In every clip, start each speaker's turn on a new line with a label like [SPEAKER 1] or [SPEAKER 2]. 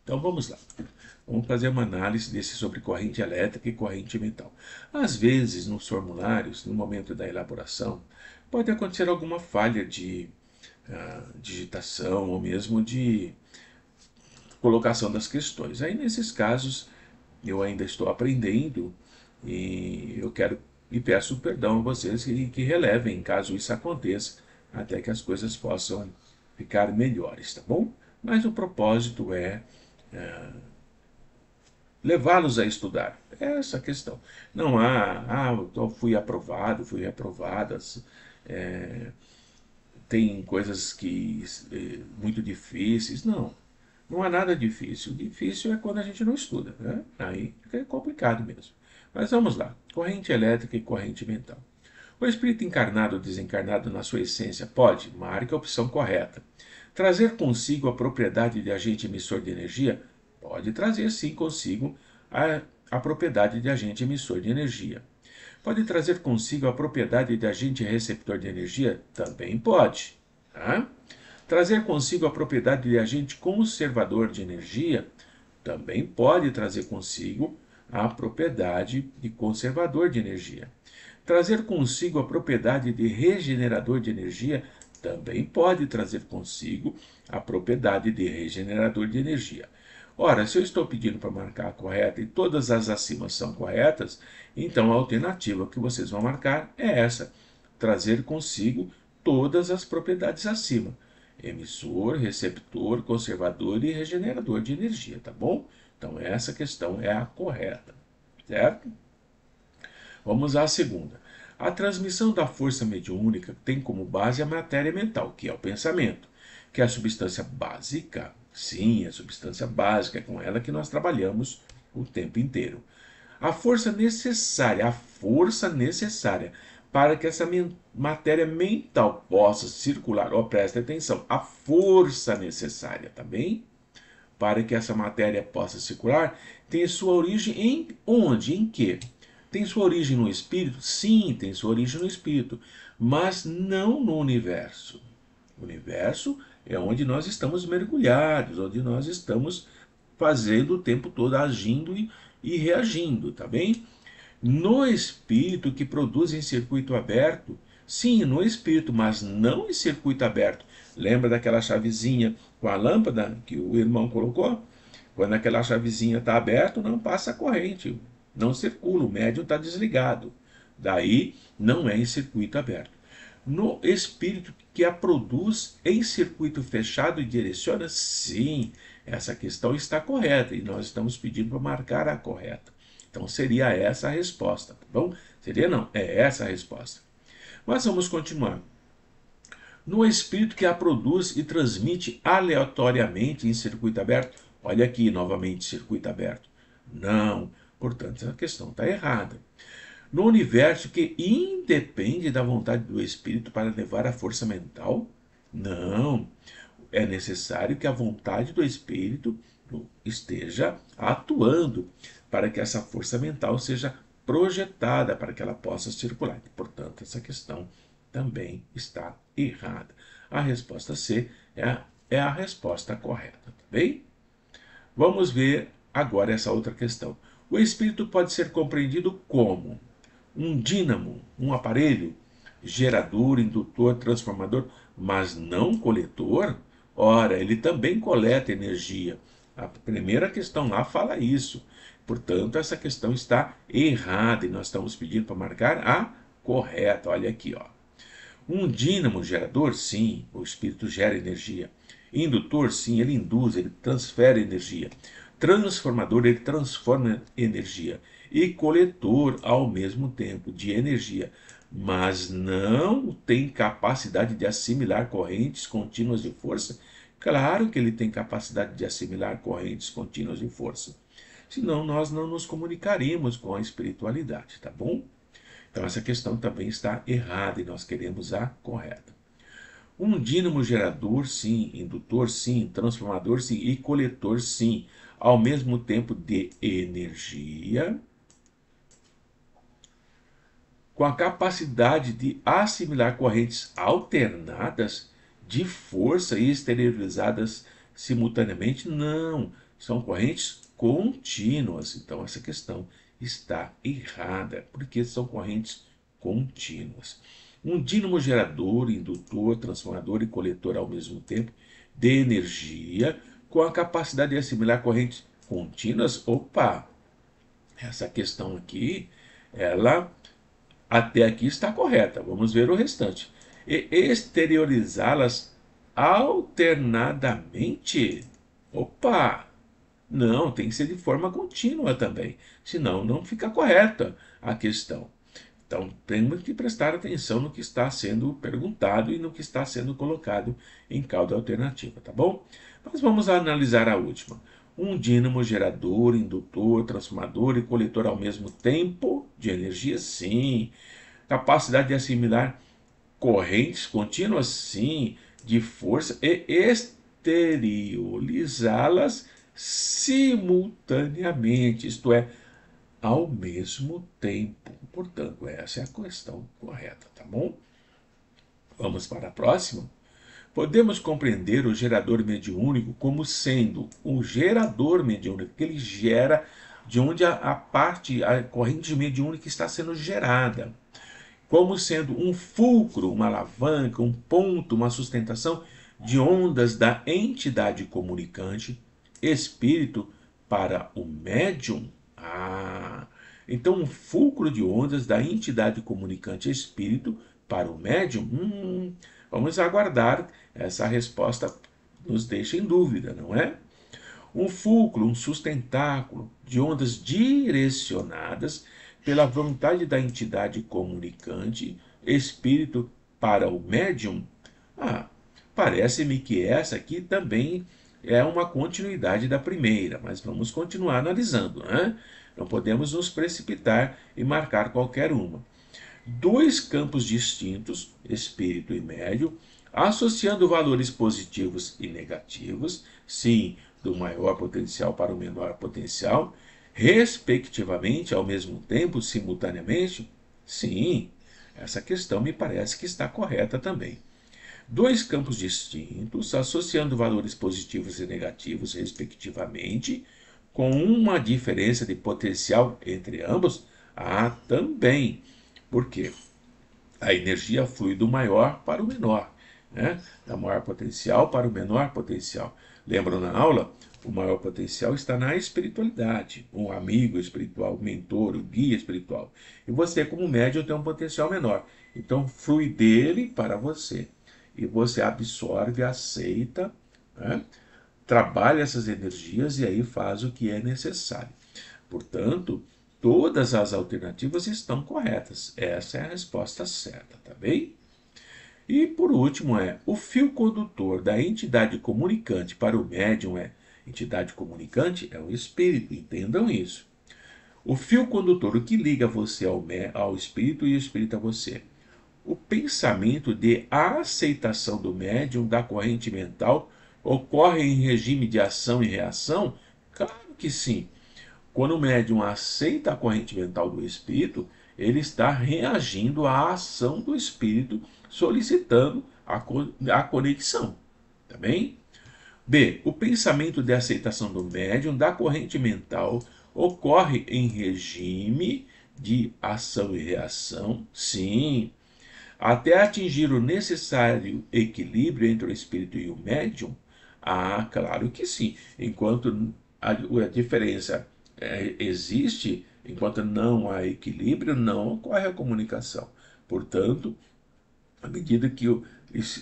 [SPEAKER 1] Então vamos lá. Vamos fazer uma análise desse sobre corrente elétrica e corrente mental. Às vezes, nos formulários, no momento da elaboração, pode acontecer alguma falha de digitação ou mesmo de colocação das questões. Aí, nesses casos, eu ainda estou aprendendo e eu quero e peço perdão a vocês que relevem caso isso aconteça, até que as coisas possam ficar melhores, tá bom? Mas o propósito é levá-los a estudar. É essa a questão. Não há, eu fui aprovado, fui reprovado. É, tem coisas que muito difíceis. Não, não há nada difícil. O difícil é quando a gente não estuda, né? Aí fica complicado mesmo. Mas vamos lá. Corrente elétrica e corrente mental. O espírito encarnado ou desencarnado na sua essência pode, marque a opção correta, trazer consigo a propriedade de agente emissor de energia? Pode trazer sim consigo a propriedade de agente emissor de energia. Pode trazer consigo a propriedade de agente receptor de energia? Também pode. Tá? Trazer consigo a propriedade de agente conservador de energia? Também pode trazer consigo a propriedade de conservador de energia. Trazer consigo a propriedade de regenerador de energia? Também pode trazer consigo a propriedade de regenerador de energia. Ora, se eu estou pedindo para marcar a correta e todas as acima são corretas, então a alternativa que vocês vão marcar é essa: trazer consigo todas as propriedades acima: emissor, receptor, conservador e regenerador de energia, tá bom? Então essa questão é a correta, certo? Vamos à segunda. A transmissão da força mediúnica tem como base a matéria mental, que é o pensamento, que é a substância básica. Sim, é a substância básica, é com ela que nós trabalhamos o tempo inteiro. A força necessária para que essa matéria mental possa circular. Oh, presta atenção, a força necessária, tá bem? Para que essa matéria possa circular, tem sua origem em onde? Em que? Tem sua origem no espírito? Sim, tem sua origem no espírito, mas não no universo. O universo é onde nós estamos mergulhados, onde nós estamos fazendo o tempo todo, agindo e reagindo, tá bem? No espírito que produz em circuito aberto, sim, no espírito, mas não em circuito aberto. Lembra daquela chavezinha com a lâmpada que o irmão colocou? Quando aquela chavezinha está aberta, não passa a corrente, não circula, o médium está desligado. Daí não é em circuito aberto. No espírito que a produz em circuito fechado e direciona, sim, essa questão está correta e nós estamos pedindo para marcar a correta. Então seria essa a resposta, tá bom? Seria não, é essa a resposta. Mas vamos continuar. No espírito que a produz e transmite aleatoriamente em circuito aberto, olha aqui novamente, circuito aberto. Não, portanto, essa questão está errada. No universo que independe da vontade do espírito para levar a força mental, não. É necessário que a vontade do espírito esteja atuando para que essa força mental seja projetada para que ela possa circular. Portanto, essa questão também está errada. A resposta C é a resposta correta, tá bem? Vamos ver agora essa outra questão. O espírito pode ser compreendido como um dínamo, um aparelho gerador, indutor, transformador, mas não coletor? Ora, ele também coleta energia. A primeira questão lá fala isso. Portanto, essa questão está errada e nós estamos pedindo para marcar a correta. Olha aqui, ó. Um dínamo gerador, sim, o espírito gera energia. Indutor, sim, ele induz, ele transfere energia. Transformador, ele transforma energia. E coletor, ao mesmo tempo, de energia. Mas não tem capacidade de assimilar correntes contínuas de força. Claro que ele tem capacidade de assimilar correntes contínuas de força. Senão nós não nos comunicaríamos com a espiritualidade, tá bom? Então essa questão também está errada e nós queremos a correta. Um dínamo gerador, sim, indutor, sim, transformador, sim, e coletor, sim, ao mesmo tempo de energia, com a capacidade de assimilar correntes alternadas de força e exteriorizadas simultaneamente? Não. são correntes contínuas. Então, essa questão está errada, porque são correntes contínuas. Um dínamo gerador, indutor, transformador e coletor ao mesmo tempo de energia com a capacidade de assimilar correntes contínuas. Opa, essa questão aqui, ela até aqui está correta. Vamos ver o restante. E exteriorizá-las alternadamente. Opa! Não, tem que ser de forma contínua também. Senão não fica correta a questão. Então temos que prestar atenção no que está sendo perguntado e no que está sendo colocado em causa alternativa, tá bom? Mas vamos analisar a última. Um dínamo gerador, indutor, transformador e coletor ao mesmo tempo de energia? Sim. Capacidade de assimilar correntes contínuas? Sim. De força e exteriorizá-las simultaneamente, isto é, ao mesmo tempo. Portanto, essa é a questão correta, tá bom? Vamos para a próxima. Podemos compreender o gerador mediúnico como sendo um gerador mediúnico, que ele gera de onde a corrente mediúnica está sendo gerada, como sendo um fulcro, uma alavanca, um ponto, uma sustentação de ondas da entidade comunicante, espírito, para o médium. Então um fulcro de ondas da entidade comunicante espírito para o médium? Vamos aguardar, essa resposta nos deixa em dúvida, não é? Um fulcro, um sustentáculo de ondas direcionadas pela vontade da entidade comunicante, espírito para o médium? Parece-me que essa aqui também é uma continuidade da primeira, mas vamos continuar analisando, né? Não podemos nos precipitar e marcar qualquer uma. Dois campos distintos, espírito e médium, associando valores positivos e negativos, sim, do maior potencial para o menor potencial, respectivamente, ao mesmo tempo, simultaneamente? Sim, essa questão me parece que está correta também. Dois campos distintos, associando valores positivos e negativos, respectivamente, com uma diferença de potencial entre ambos? Também. Por quê? A energia flui do maior para o menor, né? Da maior potencial para o menor potencial. Lembram na aula? O maior potencial está na espiritualidade. Um amigo espiritual, um mentor, um guia espiritual. E você, como médium, tem um potencial menor. Então, flui dele para você. E você absorve, aceita, né? Trabalha essas energias e aí faz o que é necessário. Portanto, todas as alternativas estão corretas. Essa é a resposta certa, tá bem? E por último o fio condutor da entidade comunicante para o médium entidade comunicante é o espírito, entendam isso. O fio condutor, o que liga você ao espírito e o espírito a você? O pensamento de aceitação do médium da corrente mental ocorre em regime de ação e reação? Claro que sim. Quando o médium aceita a corrente mental do espírito, ele está reagindo à ação do espírito, solicitando a conexão. Tá bem? B. O pensamento de aceitação do médium da corrente mental ocorre em regime de ação e reação? Sim. Até atingir o necessário equilíbrio entre o espírito e o médium? Claro que sim. Enquanto a diferença existe, enquanto não há equilíbrio, não ocorre a comunicação. Portanto, à medida que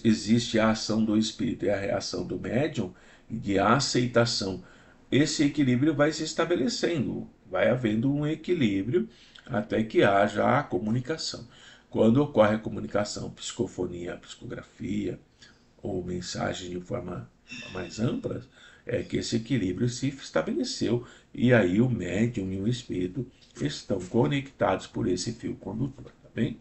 [SPEAKER 1] existe a ação do espírito e a reação do médium, de aceitação, esse equilíbrio vai se estabelecendo, vai havendo um equilíbrio até que haja a comunicação. Quando ocorre a comunicação, psicofonia, psicografia ou mensagem de forma mais ampla, é que esse equilíbrio se estabeleceu e aí o médium e o espírito estão conectados por esse fio condutor, tá bem?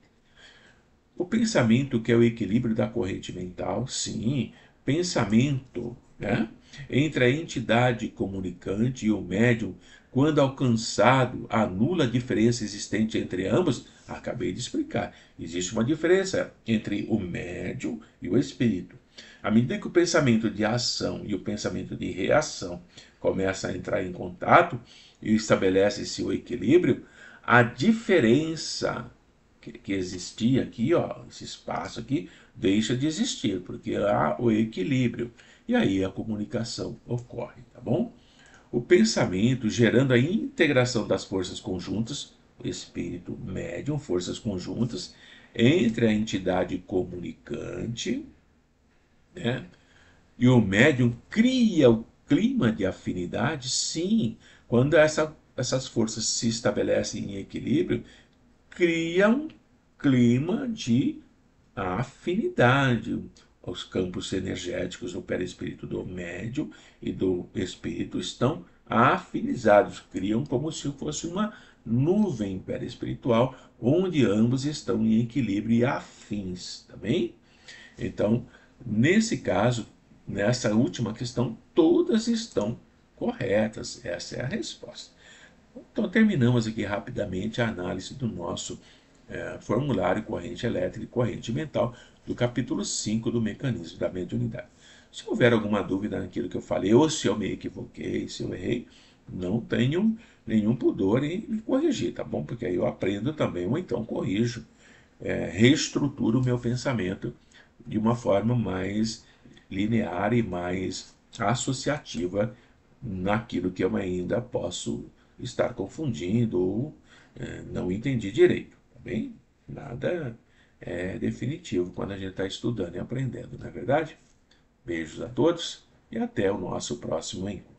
[SPEAKER 1] O pensamento, que é o equilíbrio da corrente mental, sim, pensamento, né? Entre a entidade comunicante e o médium, quando alcançado, anula a diferença existente entre ambos? Acabei de explicar. Existe uma diferença entre o médium e o espírito. À medida que o pensamento de ação e o pensamento de reação começam a entrar em contato e estabelece-se o equilíbrio, a diferença que existia aqui, ó, esse espaço aqui, deixa de existir, porque há o equilíbrio. E aí a comunicação ocorre, tá bom? O pensamento gerando a integração das forças conjuntas, espírito médium, forças conjuntas, entre a entidade comunicante, né? E o médium cria o clima de afinidade, sim. Quando essas forças se estabelecem em equilíbrio, cria um clima de afinidade. Os campos energéticos do perispírito do médium e do espírito estão afinizados, criam como se fosse uma nuvem perispiritual, onde ambos estão em equilíbrio e afins, tá bem? Então, nesse caso, nessa última questão, todas estão corretas. Essa é a resposta. Então, terminamos aqui rapidamente a análise do nosso formulário corrente elétrica e corrente mental do capítulo 5 do mecanismo da mediunidade. Se houver alguma dúvida naquilo que eu falei, ou se eu me equivoquei, se eu errei, não tenham nenhum pudor em me corrigir, tá bom? Porque aí eu aprendo também, ou então corrijo, reestruturo o meu pensamento de uma forma mais linear e mais associativa naquilo que eu ainda posso estar confundindo ou não entendi direito, tá bem? Nada é definitivo quando a gente está estudando e aprendendo, não é verdade? Beijos a todos e até o nosso próximo encontro.